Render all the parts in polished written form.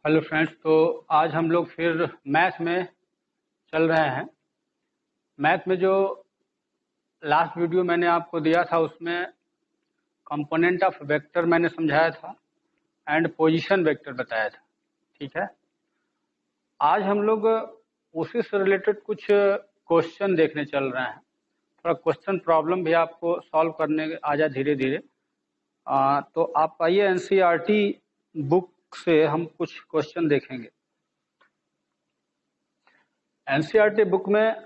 Hello friends. तो आज हम लोग फिर मैथ में चल रहे हैं। मैथ में जो लास्ट वीडियो मैंने आपको दिया था उसमें कंपोनेंट ऑफ वेक्टर मैंने समझाया था एंड पोजीशन वेक्टर बताया था। ठीक है, आज हम लोग उसी से रिलेटेड कुछ क्वेश्चन देखने चल रहे हैं। थोड़ा क्वेश्चन प्रॉब्लम भी आपको सॉल्व करने आ जाए धीरे धीरे। तो आप आइए एनसीईआरटी बुक से हम कुछ क्वेश्चन देखेंगे। एनसीईआरटी बुक में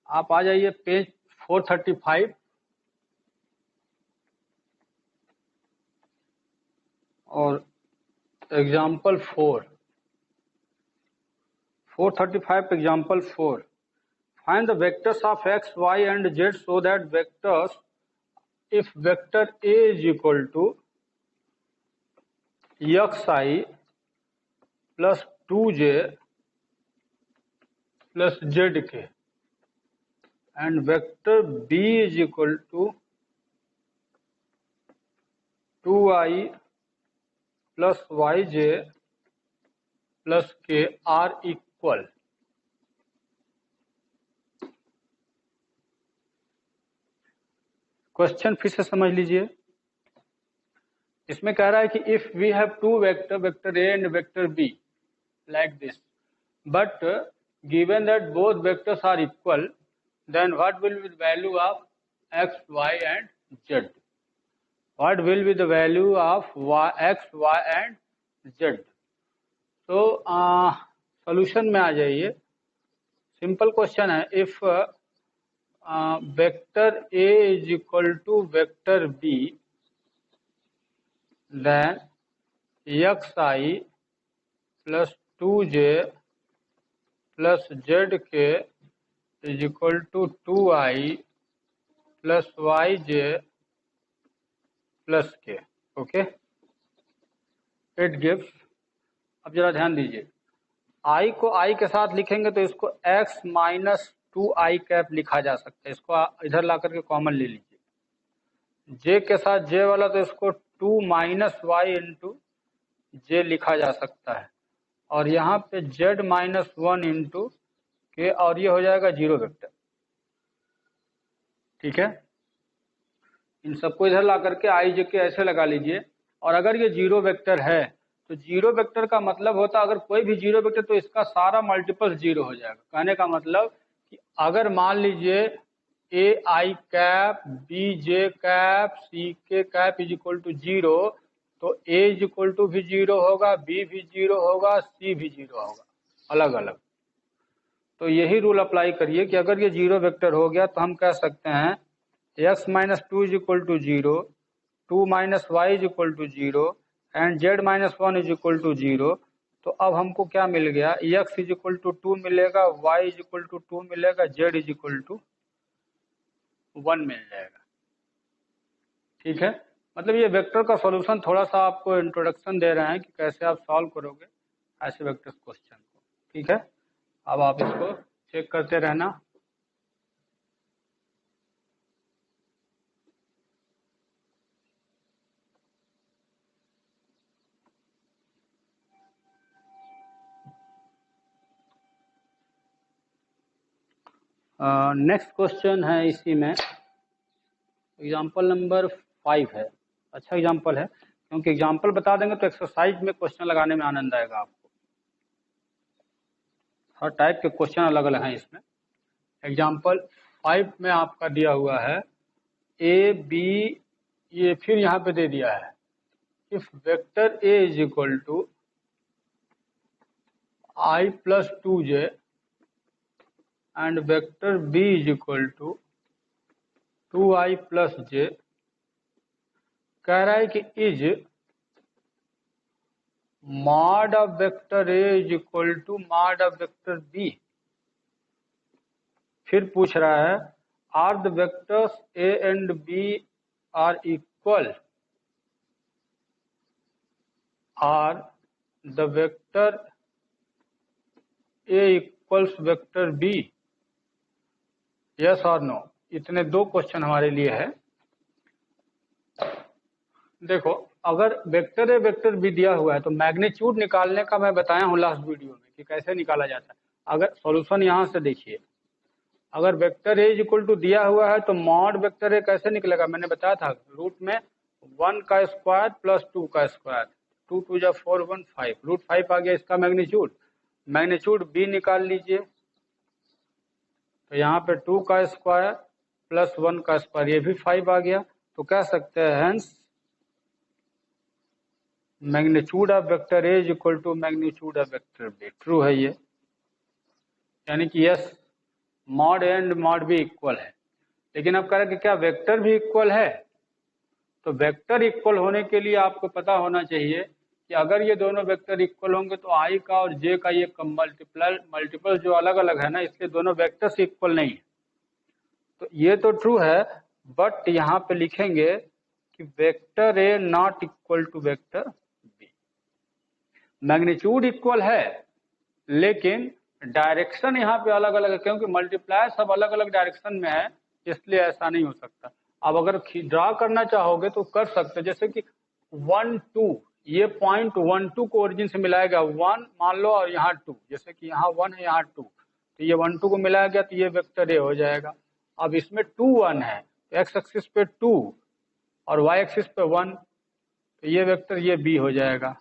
आप आ जाइए पेज 435 और example 435 example 4। Find the vectors of X Y and Z so that vectors if vector A is equal to X I plus 2j plus Z K and vector B is equal to 2i plus yj plus K are equal. Question फिर से समझ लीजिए। इसमें कह रहा है कि if we have two vector, vector A and vector B like this, but given that both vectors are equal, then what will be the value of x, y and z? What will be the value of x, y and z? तो solution में आ जाइए। Simple question है, if vector a is equal to vector b, then xi plus 2j plus zk is equal to 2i plus yj plus K. Okay, it gives. अब जरा ध्यान दीजिए, आई को आई के साथ लिखेंगे तो इसको x माइनस 2i कैप लिखा जा सकता है। इसको इधर ला करके कॉमन ले लीजिए। जे के साथ जे वाला तो इसको 2 माइनस वाई इंटू जे लिखा जा सकता है, और यहाँ पे z माइनस 1 इंटू के, और ये हो जाएगा जीरो वेक्टर। ठीक है, इन सबको इधर ला करके आई जे के ऐसे लगा लीजिए। और अगर ये जीरो वेक्टर है तो जीरो वेक्टर का मतलब होता है अगर कोई भी जीरो वेक्टर तो इसका सारा मल्टीपल जीरो हो जाएगा। कहने का मतलब कि अगर मान लीजिए A I cap B J cap C K cap is equal to zero, तो ए इज इक्वल टू भी जीरो होगा, बी भी जीरो होगा, सी भी जीरो होगा, अलग अलग। तो यही रूल अप्लाई करिए कि अगर ये जीरो वेक्टर हो गया तो हम कह सकते हैं x minus 2 is equal to zero, 2 minus Y is equal to zero and z minus 1 is equal to zero. तो अब हमको क्या मिल गया, x इज इक्वल टू 2 मिलेगा, y इज इक्वल टू 2 मिलेगा, z इज इक्वल टू 1 मिल जाएगा। ठीक है, मतलब ये वेक्टर का सॉल्यूशन थोड़ा सा आपको इंट्रोडक्शन दे रहे हैं कि कैसे आप सॉल्व करोगे ऐसे वेक्टर क्वेश्चन को। ठीक है, अब आप इसको चेक करते रहना। नेक्स्ट क्वेश्चन है इसी में, एग्जाम्पल नंबर 5 है। अच्छा एग्जाम्पल है, क्योंकि एग्जाम्पल बता देंगे तो एक्सरसाइज में क्वेश्चन लगाने में आनंद आएगा आपको। हर टाइप के क्वेश्चन अलग अलग हैं इसमें। एग्जाम्पल 5 में आपका दिया हुआ है ए बी, ये फिर यहाँ पे दे दिया है if vector A is equal to i plus 2j and vector B is equal to 2i plus j, कह रहा है कि is mod of vector A is equal to mod of vector B. फिर पूछ रहा है are the vectors A and B are equal, are the vector A equals vector B, yes और no. इतने दो क्वेश्चन हमारे लिए है। देखो अगर वेक्टर ए वेक्टर बी दिया हुआ है तो मैग्नीट्यूड निकालने का मैं बताया हूँ लास्ट वीडियो में कि कैसे निकाला जाता है। अगर सॉल्यूशन यहाँ से देखिए, अगर वेक्टर ए इक्वल टू दिया हुआ है तो मॉड वेक्टर ए कैसे निकलेगा, मैंने बताया था रूट में 1 का स्क्वायर प्लस 2 का स्क्वायर, 2 2 जा 4 1 5, रूट 5 आ गया इसका मैग्नीट्यूड। मैग्नीट्यूड बी निकाल लीजिए, तो यहाँ पे 2 का स्क्वायर प्लस 1 का स्क्वायर, ये भी 5 आ गया। तो कह सकते हैं hence magnitude of vector A equal to magnitude of vector B. True है ये, यानी कि yes mod A and mod B equal है। लेकिन अब कह रहे हैं कि क्या वेक्टर भी इक्वल है, तो वेक्टर इक्वल होने के लिए आपको पता होना चाहिए कि अगर ये दोनों वेक्टर इक्वल होंगे तो आई का और जे का ये मल्टीपल जो अलग अलग है ना, इसलिए दोनों वेक्टर्स इक्वल नहीं है। तो ये तो ट्रू है, बट यहाँ पे लिखेंगे कि vector A not equal to vector B. Magnitude equal है लेकिन डायरेक्शन यहाँ पे अलग अलग है, क्योंकि मल्टीप्लाई सब अलग अलग डायरेक्शन में है, इसलिए ऐसा नहीं हो सकता। अब अगर ड्रा करना चाहोगे तो कर सकते, जैसे कि 1 2, ये पॉइंट 1 2 को ओरिजिन से मिलाएगा, 1 मान लो और यहाँ 2, जैसे कि यहाँ 1 है यहाँ 2, तो ये 1 2 को मिलाया गया तो ये वेक्टर ए हो जाएगा। अब इसमें 2 1 है तो एक्स एक्सिस पे 2 और वाई एक्सिस पे 1, तो ये वेक्टर ये बी हो जाएगा।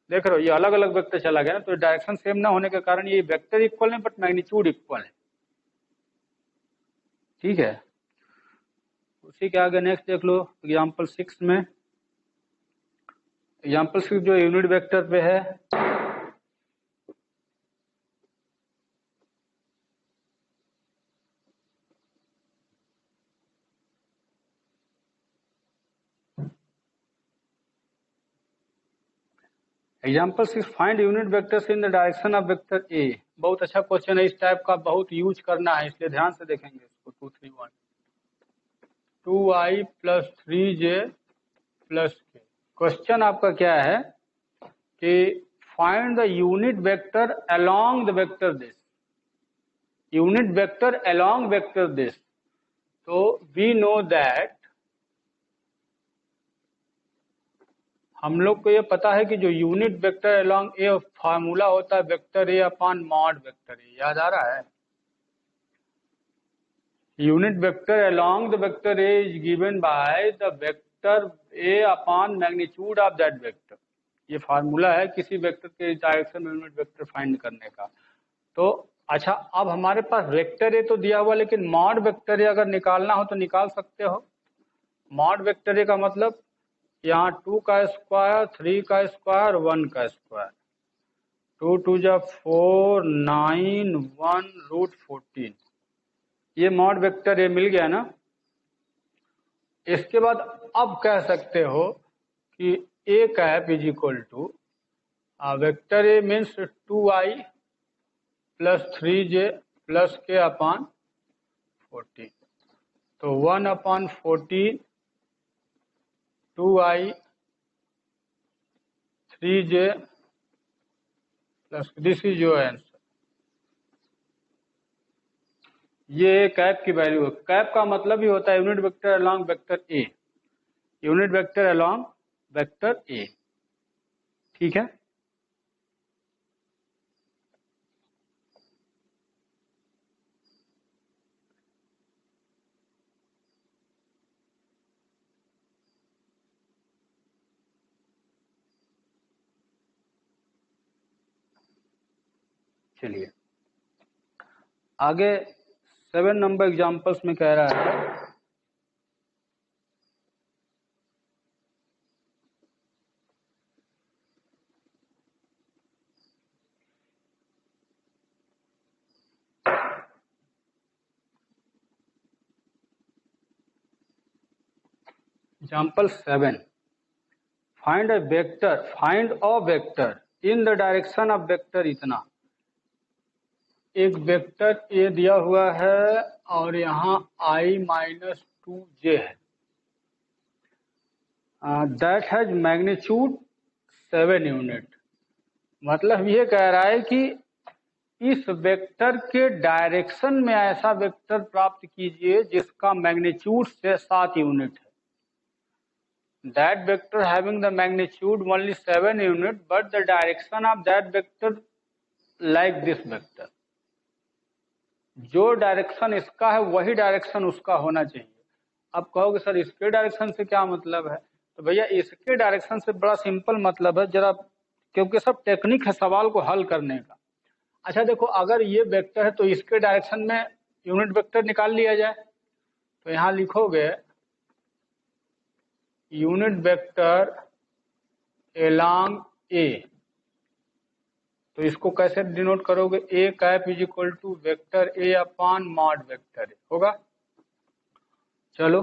देख रहे हो ये अलग अलग वेक्टर चला गया ना, तो डायरेक्शन सेम ना होने के कारण ये वेक्टर इक्वल है बट मैग्नीट्यूड इक्वल है। ठीक है, उसी के आगे नेक्स्ट देख लो एग्जांपल 6 में। एग्जांपल 6 जो यूनिट वेक्टर पे है, example 6 find unit vectors in the direction of vector ए। बहुत अच्छा क्वेश्चन है, इस टाइप का बहुत यूज करना है, इसलिए ध्यान से देखेंगे इसको। 2 3 1 2i प्लस 3j प्लस के। क्वेश्चन आपका क्या है कि find the unit vector along the vector this, unit vector along vector this. तो वी नो दैट, हम लोग को ये पता है कि जो यूनिट वेक्टर अलोंग ए फार्मूला होता है vector A upon mod vector ए, याद आ रहा है? Unit vector along the vector A is given by the vector A upon magnitude of that vector. ये फार्मूला है किसी वेक्टर के डायरेक्शन में यूनिट वेक्टर फाइंड करने का। तो अच्छा, अब हमारे पास वेक्टर ए तो दिया हुआ, लेकिन मॉड वेक्टर ए अगर निकालना हो तो निकाल सकते हो। मॉड वेक्टर ए का मतलब यहाँ 2 का स्क्वायर 3 का स्क्वायर 1 का स्क्वायर, 2 2 जा 4 9 1 रूट 14, ये मॉड वेक्टर ए मिल गया ना। इसके बाद अब कह सकते हो कि A cap is equal to vector A means 2i plus 3j plus K upon 14, तो 1 upon 14 2i 3j plus, this is your answer. ये कैप की वैल्यू है। कैप का मतलब ही होता है unit vector along vector A, unit vector along vector A. ठीक है, चलिए आगे 7 नंबर एग्जांपल्स में कह रहा है example 7, find a vector in the direction of vector इतना। एक वेक्टर ए दिया हुआ है और यहाँ i माइनस 2j है, दैट हैज मैग्नीट्यूड 7 यूनिट। मतलब ये कह रहा है कि इस वेक्टर के डायरेक्शन में ऐसा वेक्टर प्राप्त कीजिए जिसका मैग्नीट्यूड से 7 यूनिट है। that vector having the magnitude only 7 unit but the direction of that vector like this vector, जो डायरेक्शन इसका है वही डायरेक्शन उसका होना चाहिए। अब कहोगे सर इसके डायरेक्शन से क्या मतलब है, तो भैया इसके डायरेक्शन से बड़ा सिंपल मतलब है जरा, क्योंकि सब टेक्निक है सवाल को हल करने का। अच्छा देखो, अगर ये वेक्टर है तो इसके डायरेक्शन में यूनिट वेक्टर निकाल लिया जाए, तो यहां लिखोगे यूनिट वेक्टर एलॉन्ग ए, तो इसको कैसे डिनोट करोगे, A cap is equal to vector A upon mod vector A होगा। चलो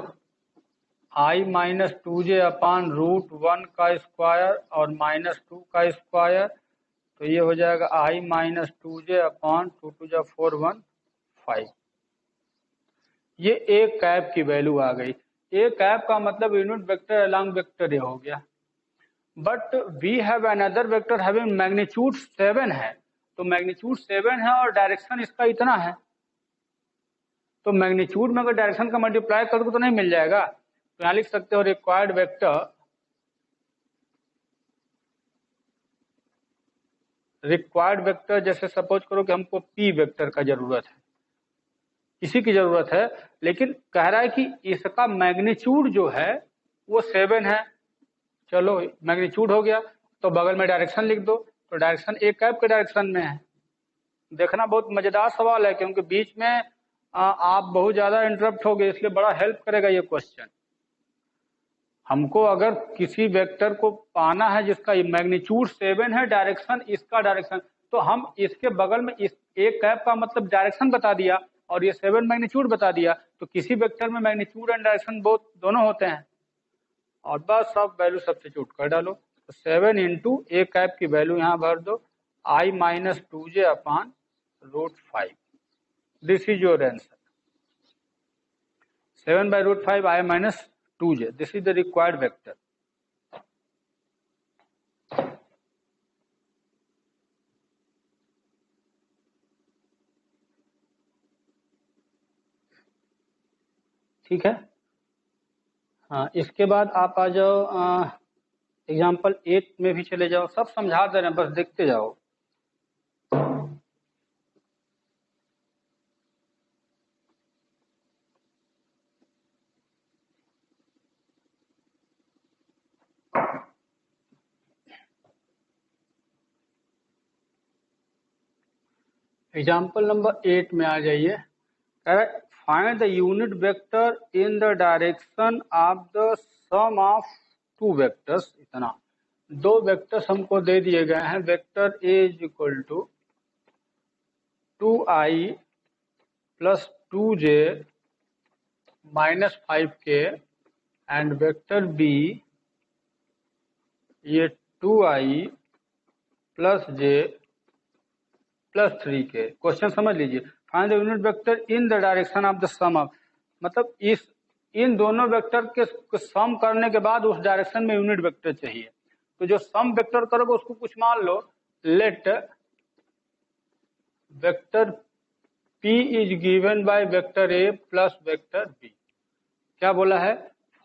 I minus two J upon root 1 का स्क्वायर और -2 का स्क्वायर, तो ये हो जाएगा I minus two J upon 2 टू जा 4 1 5। ये ए कैप की वैल्यू आ गई। ए कैप का मतलब unit vector along vector A हो गया। But we have another vector having magnitude 7 है, तो मैग्नीट्यूड 7 है और डायरेक्शन इसका इतना है, तो मैग्नीट्यूड में अगर डायरेक्शन का मल्टीप्लाई कर दो तो नहीं मिल जाएगा। तो यहां लिख सकते हो रिक्वायर्ड वेक्टर, जैसे सपोज करो कि हमको पी वेक्टर का जरूरत है, इसी की जरूरत है, लेकिन कह रहा है कि इसका मैग्नीट्यूड जो है वो 7 है। चलो मैग्नीट्यूड हो गया, तो बगल में डायरेक्शन लिख दो, तो डायरेक्शन ए कैप के डायरेक्शन में है। देखना बहुत मजेदार सवाल है, क्योंकि बीच में आप बहुत ज्यादा इंटरप्ट हो गए, इसलिए बड़ा हेल्प करेगा ये क्वेश्चन। हमको अगर किसी वेक्टर को पाना है जिसका मैग्नीट्यूड 7 है, डायरेक्शन इसका डायरेक्शन, तो हम इसके बगल में इस ए कैप का मतलब डायरेक्शन बता दिया और ये 7 मैग्नीट्यूड बता दिया, तो किसी वेक्टर में मैग्नीट्यूड एंड डायरेक्शन दोनों होते हैं, और बस सब वैल्यू सब्स्टिट्यूट कर डालो। तो 7 इंटू ए कैप की वैल्यू यहाँ भर दो, I minus two J upon root 5। This is your answer, 7 by root 5 I minus 2j. This is the required vector. ठीक है। हाँ, इसके बाद आप आ जाओ एग्जाम्पल 8 में भी चले जाओ, सब समझा दे रहे हैं, बस देखते जाओ। एग्जाम्पल नंबर 8 में आ जाइए। Find the unit vector in the direction of the sum of two vectors. इतना दो वेक्टर्स हमको दे दिए गए हैं, vector A is equal to 2i plus 2j minus 5k and vector B ये 2i plus j plus 3k। Question समझ लीजिए, find the unit vector in the direction of the sum of, मतलब इन दोनों वेक्टर के सम करने के बाद उस डायरेक्शन में यूनिट वेक्टर चाहिए। तो जो सम वेक्टर करोगे उसको कुछ मान लो, let vector p is given by vector a plus vector b। क्या बोला है,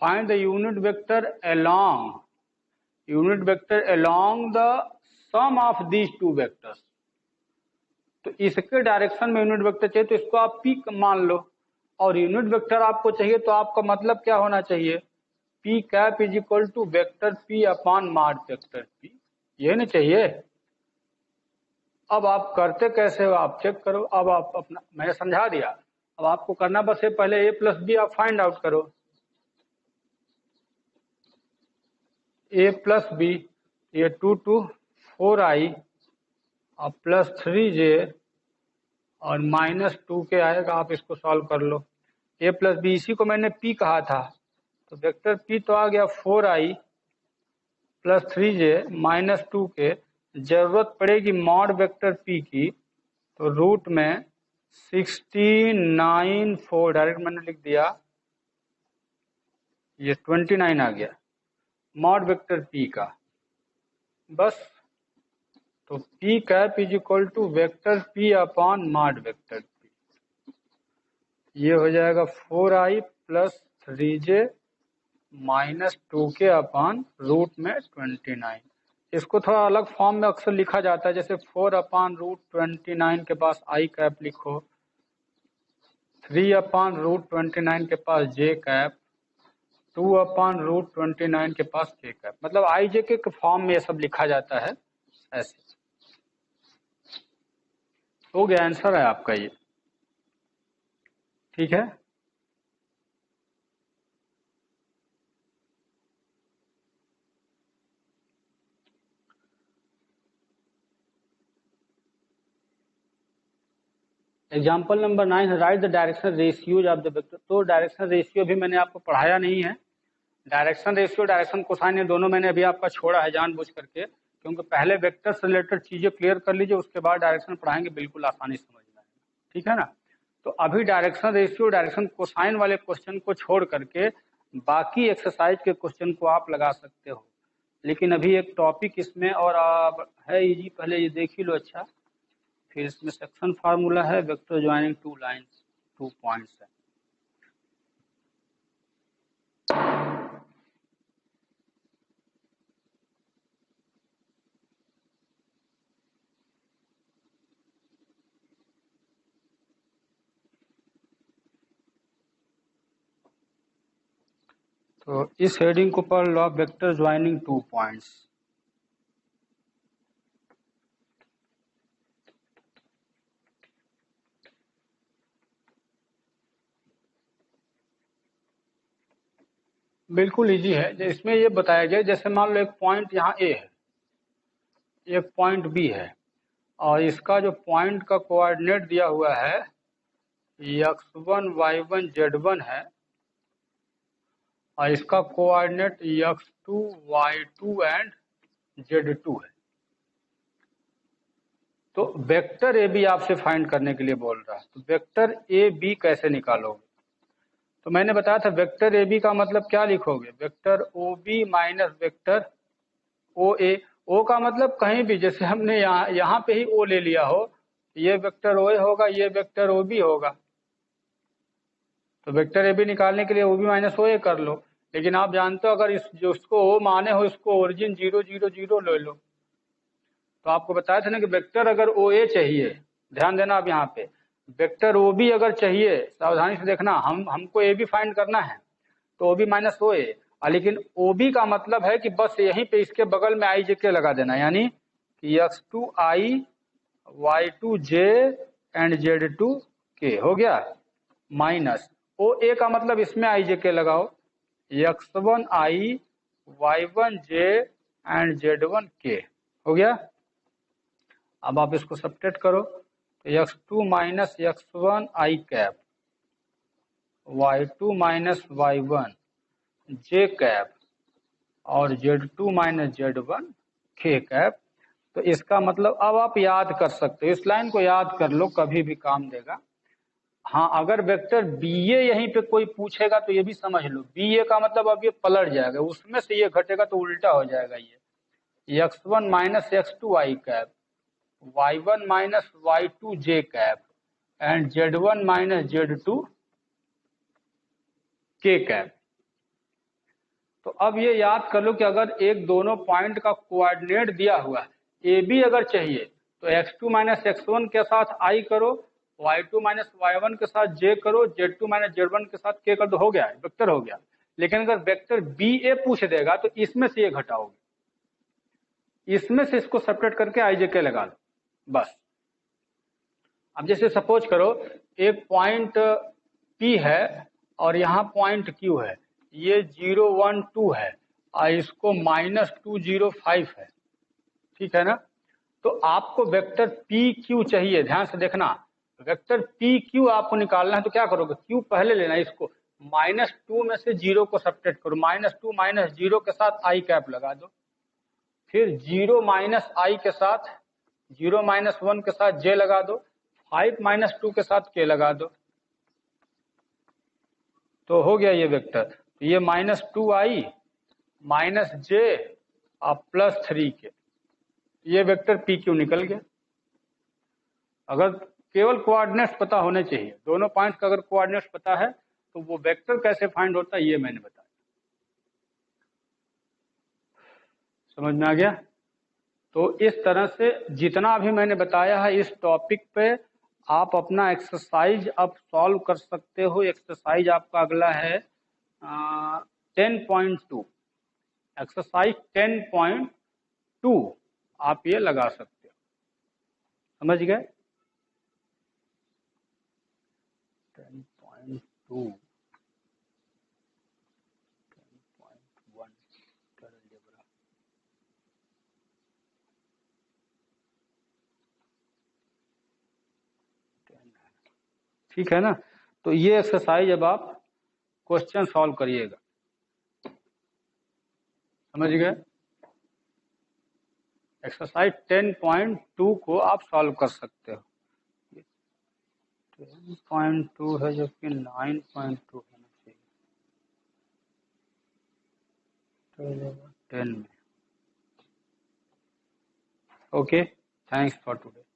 find the unit vector along the sum of these two vectors. तो इसके डायरेक्शन में यूनिट वेक्टर चाहिए, तो इसको आप p मान लो, और यूनिट वेक्टर आपको चाहिए तो आपका मतलब क्या होना चाहिए, p cap is equal to vector p upon mod vector p, ये नहीं चाहिए। अब आप करते कैसे हो आप चेक करो। अब आप अपना, मैंने समझा दिया, अब आपको करना बस है, पहले a प्लस बी आप फाइंड आउट करो। a प्लस बी, ये 2 to 4i और प्लस 3j और माइनस 2k आएगा, आप इसको सॉल्व कर लो। a प्लस बी, इसी को मैंने p कहा था, तो वेक्टर p तो आ गया 4i plus 3j minus 2k। जरूरत पड़ेगी मॉड वेक्टर p की, तो रूट में 1694 डायरेक्ट मैंने लिख दिया, ये 29 आ गया मॉड वेक्टर p का, बस। तो p cap is equal to vector p upon mod vector p, ये हो जाएगा 4i प्लस 3j -2k अपान रूट में 29। इसको थोड़ा अलग फॉर्म में अक्सर लिखा जाता है, जैसे 4 अपान रूट 29 के पास आई कैप लिखो, 3 अपान रूट 29 के पास जे कैप, 2 अपान रूट 29 के पास के कैप। मतलब आई जे के फॉर्म में ये सब लिखा जाता है ऐसे। हो गया, आंसर है आपका ये। ठीक है, एग्जाम्पल नंबर 9 है right the direction ratios of the vector. तो डायरेक्शन रेशियो भी मैंने आपको पढ़ाया नहीं है। डायरेक्शन रेशियो, डायरेक्शन कोसाइन, ये दोनों मैंने अभी आपका छोड़ा है जानबूझ करके, क्योंकि पहले वेक्टर से रिलेटेड चीजें क्लियर कर लीजिए, उसके बाद डायरेक्शन पढ़ाएंगे, बिल्कुल आसानी समझ में आएगा। ठीक है ना। तो अभी डायरेक्शन रेशियो, डायरेक्शन कोसाइन वाले क्वेश्चन को छोड़ करके बाकी एक्सरसाइज के क्वेश्चन को आप लगा सकते हो। लेकिन अभी एक टॉपिक इसमें और है इजी, पहले ये देख ही लो अच्छा। फिर इसमें सेक्शन फार्मूला है, vector joining two lines, 2 points है। तो इस हेडिंग को पढ़ लो, वेक्टर ज्वाइनिंग 2 पॉइंट्स। बिल्कुल इजी है। इसमें ये बताया गया, जैसे मान लो एक पॉइंट यहाँ ए है, एक पॉइंट बी है, और इसका जो पॉइंट का कोऑर्डिनेट दिया हुआ है x1 y1 z1 है, और इसका coordinate x2 y2 and z2 है। तो वेक्टर ए बी आपसे फाइंड करने के लिए बोल रहा है। तो वेक्टर ए बी कैसे निकालोगे? तो मैंने बताया था वेक्टर ए बी का मतलब क्या लिखोगे, vector O B minus vector O A. O का मतलब कहीं भी, जैसे हमने यहाँ पे ही ओ ले लिया हो, ये वेक्टर ओ ए होगा, ये वेक्टर ओ बी होगा। तो वेक्टर ए बी निकालने के लिए ओ बी माइनस ओ ए कर लो। लेकिन आप जानते हो अगर इस जो उसको ओ माने हो, इसको ओरिजिन 0 0 0 ले लो। तो आपको बताया था ना कि वेक्टर अगर ओ ए चाहिए, ध्यान देना अब यहाँ पे, वेक्टर ओ बी अगर चाहिए, सावधानी से देखना, हमको ए बी फाइंड करना है, तो ओ बी माइनस ओ ए। लेकिन ओ बी का मतलब है कि बस यहीं पे इसके बगल में आई जे के लगा देना, यानी कि x2 i y2 j and z2 k हो गया, माइनस ओ ए का मतलब इसमें आई जे के लगाओ, x1 i y1 j and z1 k हो गया। अब आप इसको सब्ट्रैक्ट करो, तो x2 minus x1 i cap, y2 minus y1 j cap, और z2 minus z1 k cap. तो इसका मतलब अब आप याद कर सकते हो, इस लाइन को याद कर लो, कभी भी काम देगा। हाँ, अगर वेक्टर बी ए यहीं पे कोई पूछेगा तो ये भी समझ लो, बी ए का मतलब अब ये पलट जाएगा, उसमें से ये घटेगा तो उल्टा हो जाएगा। ये x1 minus x2 i cap, y1 minus y2 j cap and z1 minus z2 k cap. तो अब ये याद कर लो कि अगर एक दोनों पॉइंट का कोऑर्डिनेट दिया हुआ है, ए बी अगर चाहिए, तो x2 माइनस x1 के साथ i करो, y2 माइनस y1 के साथ j करो, z2 माइनस z1 के साथ k कर दो, हो गया, वेक्टर हो गया। लेकिन अगर वेक्टर बी ए पूछ देगा तो इसमें से ये घटाओगे, इसमें से इसको सेपरेट करके आई जे के लगा लो, बस। अब जैसे सपोज करो एक पॉइंट P है और यहाँ पॉइंट Q है, ये 0 1 2 है और इसको -205 है, ठीक है ना। तो आपको वेक्टर पी क्यू चाहिए, ध्यान से देखना, वेक्टर पी क्यू आपको निकालना है। तो क्या करोगे, क्यू पहले लेना, इसको -2 में से 0 को सब्ट्रैक्ट करो, -2 माइनस 0 के साथ आई कैप लगा दो, फिर 0 माइनस आई के साथ 0 माइनस 1 के साथ जे लगा दो, 5 माइनस 2 के साथ के लगा दो, तो हो गया ये वेक्टर। तो ये -2i माइनस जे और +3 के, ये वेक्टर पी क्यू निकल गया। अगर केवल कोऑर्डिनेट्स पता होने चाहिए, दोनों पॉइंट्स का अगर कोऑर्डिनेट्स पता है तो वो वेक्टर कैसे फाइंड होता है ये मैंने बताया। समझ में आ गया? तो इस तरह से जितना भी मैंने बताया है इस टॉपिक पे आप अपना एक्सरसाइज अब सॉल्व कर सकते हो। एक्सरसाइज आपका अगला है 10.2। एक्सरसाइज 10.2 आप ये लगा सकते हो। समझ गए? 10.2 ठीक है ना? तो ये एक्सरसाइज अब आप क्वेश्चन सॉल्व करिएगा। समझ गए? एक्सरसाइज 10.2 को आप सॉल्व कर सकते हो। 10.2 है जबकि 9.2 होना चाहिए 10 में। Okay, thanks for today.